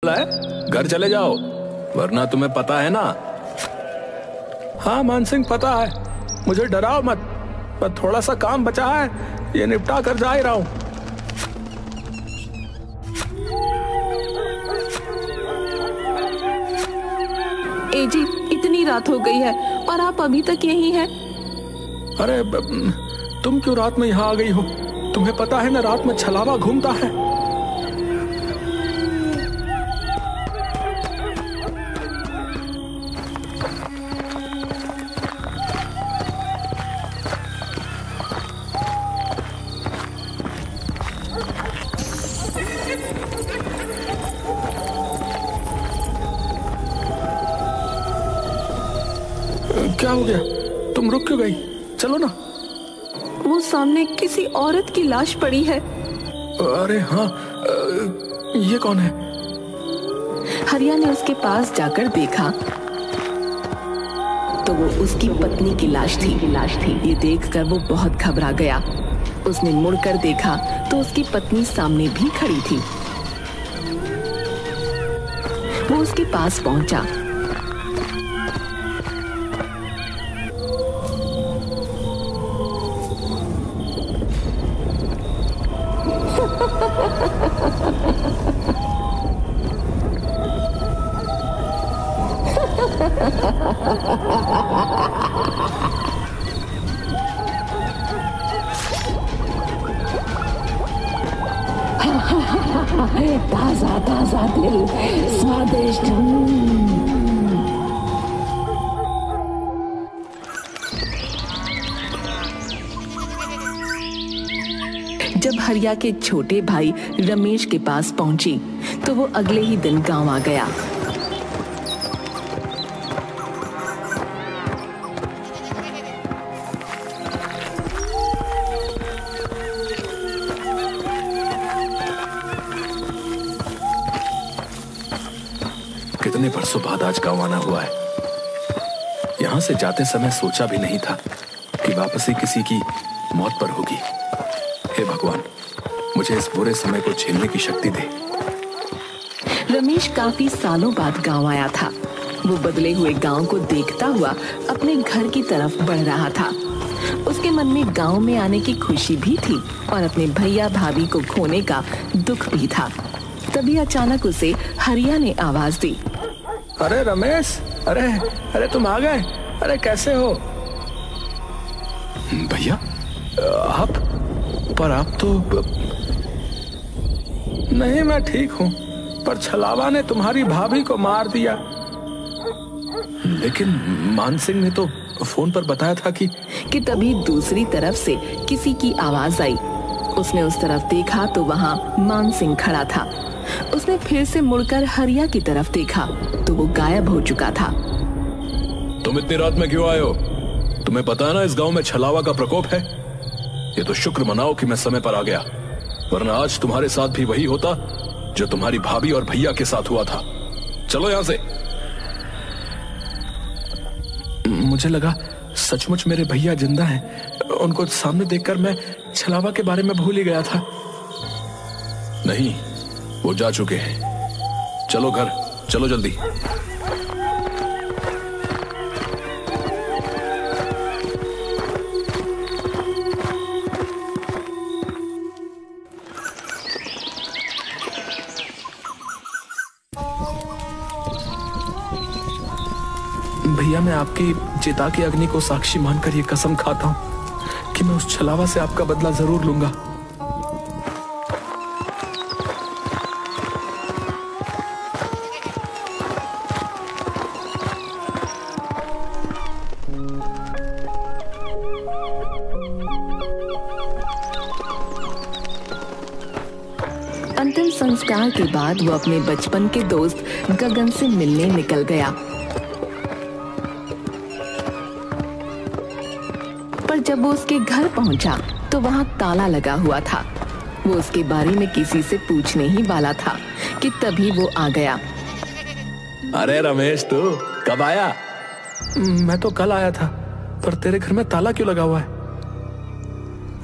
है, घर चले जाओ वरना तुम्हें पता है ना। हाँ मान सिंह, पता है, मुझे डराओ मत, पर थोड़ा सा काम बचा है, ये निपटा कर जा ही रहा हूं। एजी, इतनी रात हो गई है और आप अभी तक यहीं हैं। अरे तुम क्यों रात में यहाँ आ गई हो? तुम्हें पता है ना रात में छलावा घूमता है। क्या हो गया? तुम रुक क्यों गई? चलो ना। वो सामने किसी औरत की लाश पड़ी है। अरे हाँ, ये कौन है? हरिया ने उसके पास जाकर देखा तो वो उसकी पत्नी की लाश थी। ये देखकर वो बहुत घबरा गया। उसने मुड़कर देखा तो उसकी पत्नी सामने भी खड़ी थी। वो उसके पास पहुंचा। ताजा ताजा दिल, स्वादिष्ट। जब हरिया के छोटे भाई रमेश के पास पहुंची तो वो अगले ही दिन गांव आ गया। कितने बरसों बाद आज गांव आना हुआ है। यहां से जाते समय सोचा भी नहीं था कि वापसी किसी की मौत पर होगी। हे भगवान, मुझे इस बुरे समय को झेलने की शक्ति दे। रमेश काफी सालों बाद गांव आया था। वो बदले हुए गांव को देखता हुआ अपने घर की तरफ बढ़ रहा था। उसके मन में गांव में आने की खुशी भी थी और अपने भैया भाभी को खोने का दुख भी था। तभी अचानक उसे हरिया ने आवाज दी। अरे रमेश, अरे तुम आ गए। अरे कैसे हो? भैया आप? पर आप तो नहीं, मैं ठीक हूँ, पर छलावा ने तुम्हारी भाभी को मार दिया। लेकिन मान सिंह ने तो फोन पर बताया था कि तभी दूसरी तरफ से किसी की आवाज आई। उसने उस तरफ देखा तो वहाँ मान सिंह खड़ा था। उसने फिर से मुड़कर हरिया की तरफ देखा तो वो गायब हो चुका था। तुम इतनी रात में क्यों आए हो? तुम्हें पता है ना इस गांव में छलावा का प्रकोप है। ये तो शुक्र मनाओ कि मैं समय पर आ गया, वरना आज तुम्हारे साथ भी वही होता जो तुम्हारी भाभी और भैया के साथ हुआ था। चलो यहां से। मुझे लगा सचमुच मेरे भैया जिंदा हैं। उनको सामने देखकर मैं छलावा के बारे में भूल ही गया था। नहीं, वो जा चुके हैं। चलो घर, चलो जल्दी। भैया, मैं आपकी चिता की अग्नि को साक्षी मानकर ये कसम खाता हूं कि मैं उस छलावा से आपका बदला जरूर लूंगा। अंतिम संस्कार के बाद वो अपने बचपन के दोस्त गगन से मिलने निकल गया। पर जब वो उसके घर पहुंचा तो वहां ताला लगा हुआ था। वो उसके बारे में किसी से पूछने ही वाला था कि तभी वो आ गया। अरे रमेश, तू कब आया? मैं तो कल आया था, पर तेरे घर में ताला क्यों लगा हुआ है?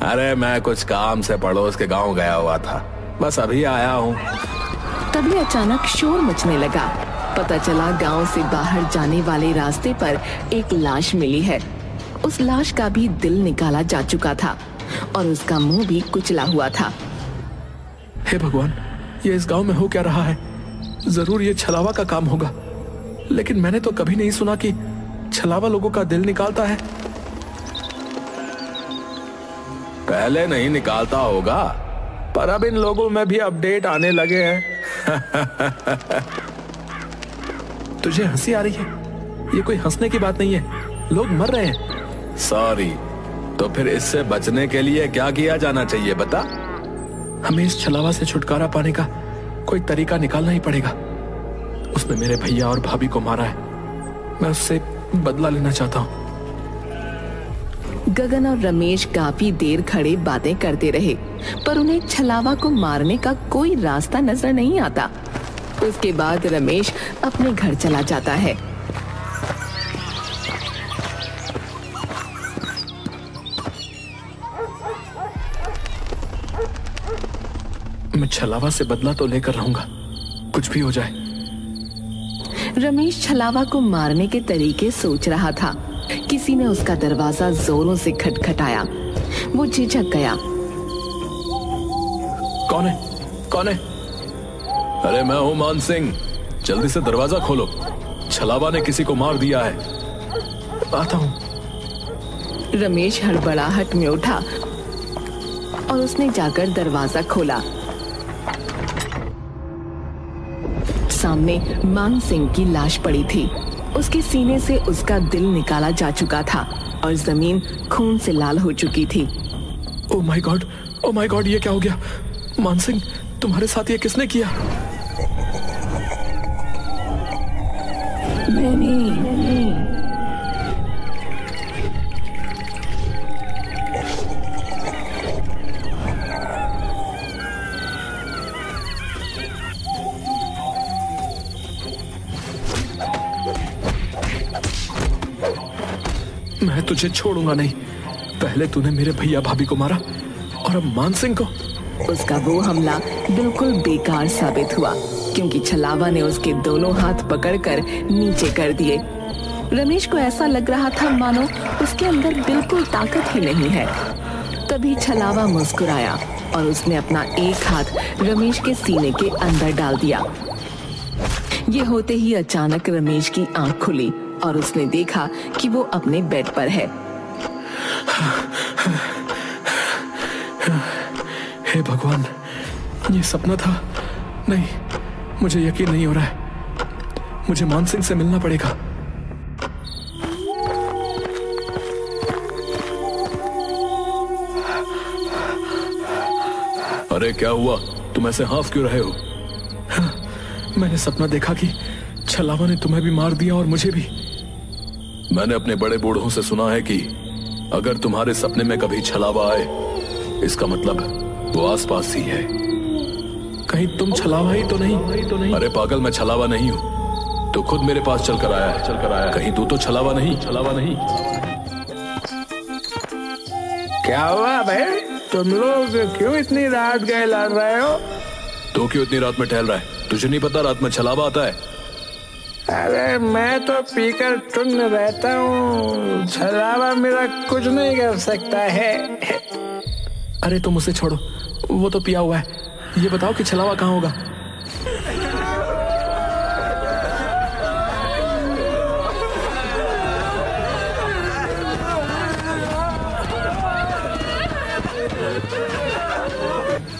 अरे मैं कुछ काम से पड़ोस के गांव गया हुआ था, बस अभी आया हूँ। तभी अचानक शोर मचने लगा। पता चला गांव से बाहर जाने वाले रास्ते पर एक लाश मिली है। उस लाश का भी दिल निकाला जा चुका था और उसका मुंह भी कुचला हुआ था। हे भगवान, ये इस गांव में हो क्या रहा है? जरूर ये छलावा का काम होगा, लेकिन मैंने तो कभी नहीं सुना कि छलावा लोगों का दिल निकालता है। पहले नहीं निकालता होगा, पर अब इन लोगों में भी अपडेट आने लगे हैं। तुझे हंसी आ रही है? ये कोई हंसने की बात नहीं है, लोग मर रहे हैं। सॉरी, तो फिर इससे बचने के लिए क्या किया जाना चाहिए बता? हमें इस छलावा से छुटकारा पाने का कोई तरीका निकालना ही पड़ेगा। उसने मेरे भैया और भाभी को मारा है, मैं उससे बदला लेना चाहता हूँ। गगन और रमेश काफी देर खड़े बातें करते रहे, पर उन्हें छलावा को मारने का कोई रास्ता नजर नहीं आता। उसके बाद रमेश अपने घर चला जाता है। मैं छलावा से बदला तो लेकर रहूंगा, कुछ भी हो जाए। रमेश छलावा को मारने के तरीके सोच रहा था। किसी ने उसका दरवाजा जोरों से खटखटाया। वो झिझक गया। कौन है? कौन है? अरे मैं हूं मान सिंह, जल्दी से दरवाजा खोलो, छलावा ने किसी को मार दिया है। आता हूं। रमेश हड़बड़ाहट में उठा और उसने जाकर दरवाजा खोला। सामने मान सिंह की लाश पड़ी थी। उसके सीने से उसका दिल निकाला जा चुका था और जमीन खून से लाल हो चुकी थी। ओह माय गॉड, ये क्या हो गया? मान सिंह, तुम्हारे साथ ये किसने किया? मैंने। मैं तुझे छोड़ूंगा नहीं। पहले तूने मेरे भैया भाभी को मारा और अब मान सिंह को। उसका वो हमला बिल्कुल बेकार साबित हुआ, क्योंकि छलावा ने उसके दोनों हाथ पकड़कर नीचे कर दिए। रमेश को ऐसा लग रहा था मानो उसके अंदर बिल्कुल ताकत ही नहीं है। तभी छलावा मुस्कुराया और उसने अपना एक हाथ रमेश के सीने के अंदर डाल दिया। ये होते ही अचानक रमेश की आंख खुली और उसने देखा कि वो अपने बेड पर है। हे भगवान, ये सपना था? नहीं, मुझे यकीन नहीं हो रहा है। मुझे मान सिंह से मिलना पड़ेगा। अरे क्या हुआ? तुम ऐसे हाफ क्यों रहे हो? मैंने सपना देखा कि छलावा ने तुम्हें भी मार दिया और मुझे भी। मैंने अपने बड़े बूढ़ों से सुना है कि अगर तुम्हारे सपने में कभी छलावा आए, इसका मतलब वो आसपास ही है। कहीं तुम छलावा ही तो नहीं? अरे पागल, मैं छलावा नहीं हूँ। तो खुद मेरे पास चलकर आया है। कहीं तू तो छलावा नहीं? क्या हुआ भाई? तुम लोग क्यों इतनी रात गए लड़ रहे हो? तो क्यों इतनी रात में टहल रहा है? तुझे नहीं पता रात में छलावा आता है? अरे मैं तो पीकर टुन्न रहता हूँ, छलावा मेरा कुछ नहीं कर सकता है। अरे तुम उसे छोड़ो, वो तो पिया हुआ है। ये बताओ कि छलावा कहाँ होगा?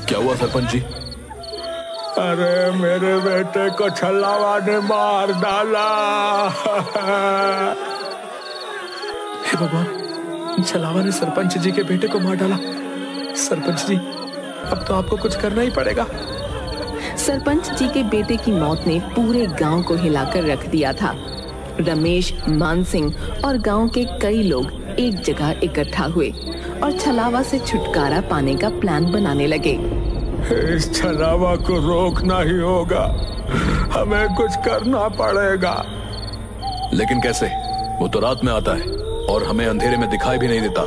क्या हुआ सरपंच जी? अरे मेरे बेटे को छलावा ने मार डाला। हे भगवान, छलावा ने सरपंच जी के बेटे को मार डाला। सरपंच जी, अब तो आपको कुछ करना ही पड़ेगा। सरपंच जी के बेटे की मौत ने पूरे गांव को हिलाकर रख दिया था। रमेश, मान सिंह और गांव के कई लोग एक जगह इकट्ठा हुए और छलावा से छुटकारा पाने का प्लान बनाने लगे। इस छलावा को रोकना ही होगा, हमें कुछ करना पड़ेगा। लेकिन कैसे? वो तो रात में आता है और हमें अंधेरे में दिखाई भी नहीं देता।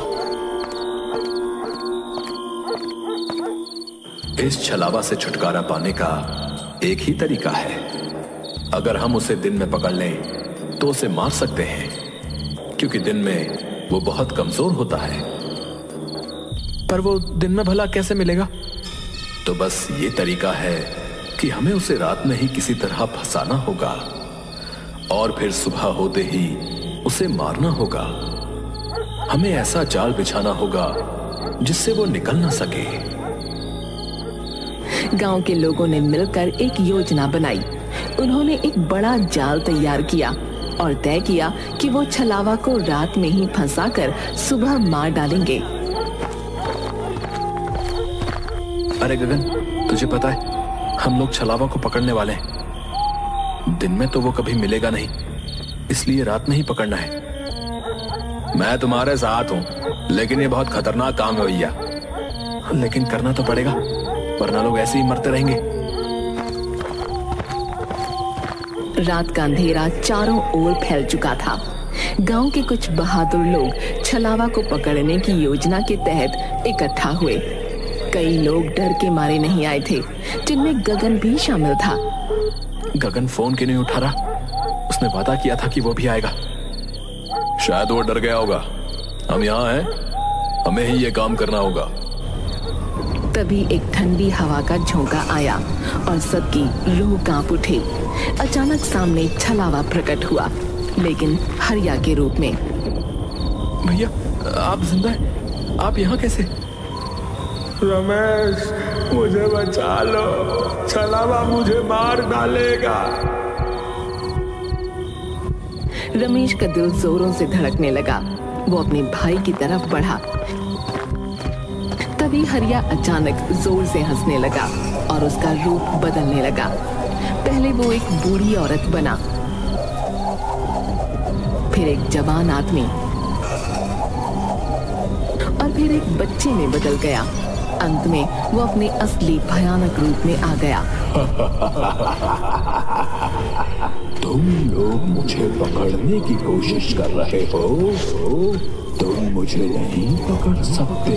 इस छलावा से छुटकारा पाने का एक ही तरीका है। अगर हम उसे दिन में पकड़ लें तो उसे मार सकते हैं, क्योंकि दिन में वो बहुत कमजोर होता है। पर वो दिन में भला कैसे मिलेगा? तो बस ये तरीका है कि हमें उसे रात में ही किसी तरह फंसाना होगा और फिर सुबह होते ही उसे मारना होगा। हमें ऐसा जाल बिछाना होगा जिससे वो निकल ना सके। गांव के लोगों ने मिलकर एक योजना बनाई। उन्होंने एक बड़ा जाल तैयार किया और तय किया कि वो छलावा को रात में ही फंसाकर सुबह मार डालेंगे। अरे गगन, तुझे पता है हम लोग छलावा को पकड़ने वाले हैं। दिन में तो वो कभी मिलेगा नहीं, इसलिए रात में ही पकड़ना है। मैं तुम्हारे साथ हूं, लेकिन ये बहुत खतरनाक काम है भैया। लेकिन करना तो पड़ेगा, वरना लोग ऐसे ही मरते रहेंगे। रात का अंधेरा चारों ओर फैल चुका था। गांव के कुछ बहादुर लोग छलावा को पकड़ने की योजना के तहत इकट्ठा हुए। कई लोग डर के मारे नहीं आए थे, जिनमें गगन भी शामिल था। गगन फोन क्यों नहीं उठा रहा? उसने वादा किया था कि वो भी आएगा। शायद वो डर गया होगा। हम यहाँ हैं, हमें ही ये काम करना होगा। तभी एक ठंडी हवा का झोंका आया और सबकी रूह कांप उठी। अचानक सामने छलावा प्रकट हुआ, लेकिन हरिया के रूप में। भैया, आप जिंदा हैं? आप यहाँ कैसे? रमेश, मुझे बचा लो, छलावा मुझे मार डालेगा। रमेश का दिल जोरों से धड़कने लगा। वो अपने भाई की तरफ बढ़ा। तभी हरिया अचानक जोर से हंसने लगा और उसका रूप बदलने लगा। पहले वो एक बूढ़ी औरत बना, फिर एक जवान आदमी और फिर एक बच्चे में बदल गया। अंत में वो अपने असली भयानक रूप में आ गया। तुम लोग मुझे पकड़ने की कोशिश कर रहे हो, तुम मुझे नहीं पकड़ सकते।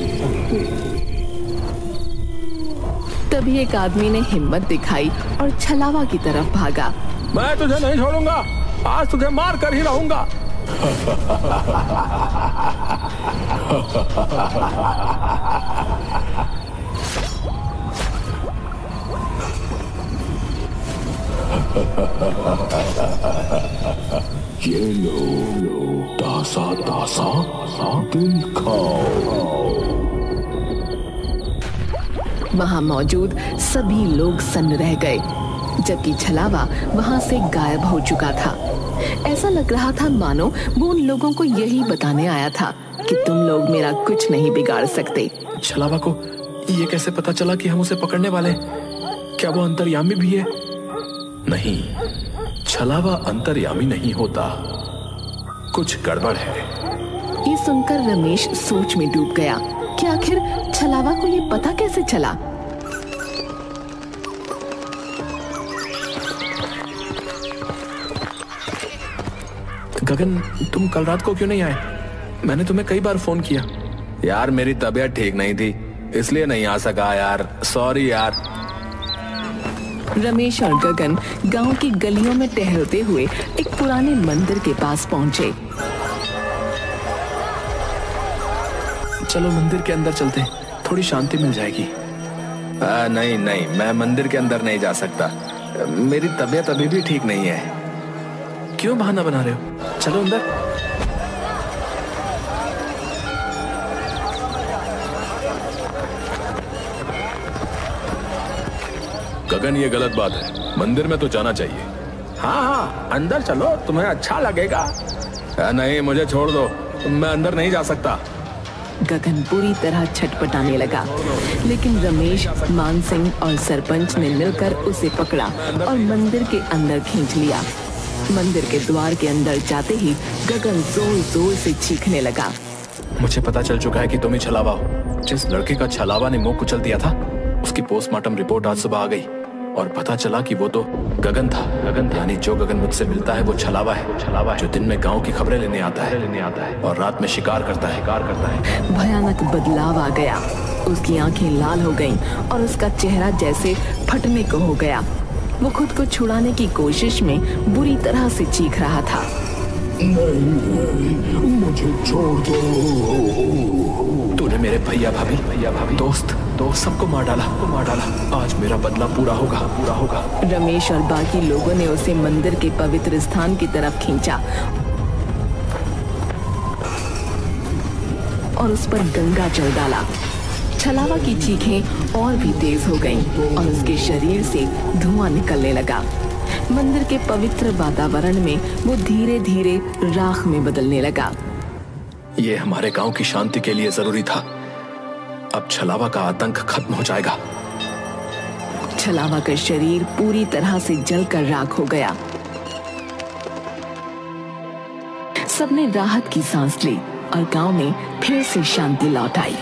तभी एक आदमी ने हिम्मत दिखाई और छलावा की तरफ भागा। मैं तुझे नहीं छोड़ूंगा, आज तुझे मार कर ही रहूंगा। ये लो तासा तासा दिल खाओ। वहां मौजूद सभी लोग सन्न रह गए, जबकि छलावा वहां से गायब हो चुका था। ऐसा लग रहा था मानो वो उन लोगों को यही बताने आया था कि तुम लोग मेरा कुछ नहीं बिगाड़ सकते। छलावा को ये कैसे पता चला कि हम उसे पकड़ने वाले हैं? क्या वो अंतर्यामी भी है? नहीं, छलावा अंतर्यामी नहीं होता, कुछ गड़बड़ है। ये सुनकर रमेश सोच में डूब गया कि आखिर छलावा को ये पता कैसे चला। गगन, तुम कल रात को क्यों नहीं आए? मैंने तुम्हें कई बार फोन किया। यार मेरी तबीयत ठीक नहीं थी, इसलिए नहीं आ सका यार, सॉरी यार। रमेश और गगन गांव की गलियों में टहलते हुए एक पुराने मंदिर के पास पहुंचे। चलो मंदिर के अंदर चलते हैं, थोड़ी शांति मिल जाएगी। नहीं नहीं, मैं मंदिर के अंदर नहीं जा सकता, मेरी तबीयत अभी भी ठीक नहीं है। क्यों बहाना बना रहे हो? चलो अंदर। गगन, ये गलत बात है, मंदिर में तो जाना चाहिए। हाँ हाँ, अंदर चलो, तुम्हें अच्छा लगेगा। नहीं, मुझे छोड़ दो, मैं अंदर नहीं जा सकता। गगन बुरी तरह छटपटाने लगा, लेकिन रमेश, मान सिंह और सरपंच ने मिलकर उसे पकड़ा और मंदिर के अंदर खींच लिया। मंदिर के द्वार के अंदर जाते ही गगन जोर जोर से चीखने लगा। मुझे पता चल चुका है कि तुम ही छलावा हो। जिस लड़के का छलावा ने मुंह कुचल दिया था, उसकी पोस्टमार्टम रिपोर्ट आज सुबह आ गई और पता चला कि वो तो गगन था। यानी जो गगन मुझसे मिलता है वो छलावा है, जो दिन में गांव की खबरें लेने आता है और रात में शिकार करता है। भयानक बदलाव आ गया। उसकी आंखें लाल हो गईं और उसका चेहरा जैसे फटने को हो गया। वो खुद को छुड़ाने की कोशिश में बुरी तरह से चीख रहा था। नहीं, मुझे छोड़ दो। तूने मेरे भैया भाभी दोस्त सबको मार डाला। आज मेरा बदला पूरा होगा। रमेश और बाकी लोगों ने उसे मंदिर के पवित्र स्थान की तरफ खींचा और उस पर गंगा जल डाला। छलावा की चीखें और भी तेज हो गईं और उसके शरीर से धुआं निकलने लगा। मंदिर के पवित्र वातावरण में वो धीरे धीरे राख में बदलने लगा। ये हमारे गांव की शांति के लिए जरूरी था। अब छलावा का आतंक खत्म हो जाएगा। छलावा का शरीर पूरी तरह से जलकर राख हो गया। सबने राहत की सांस ली और गांव में फिर से शांति लौट आई।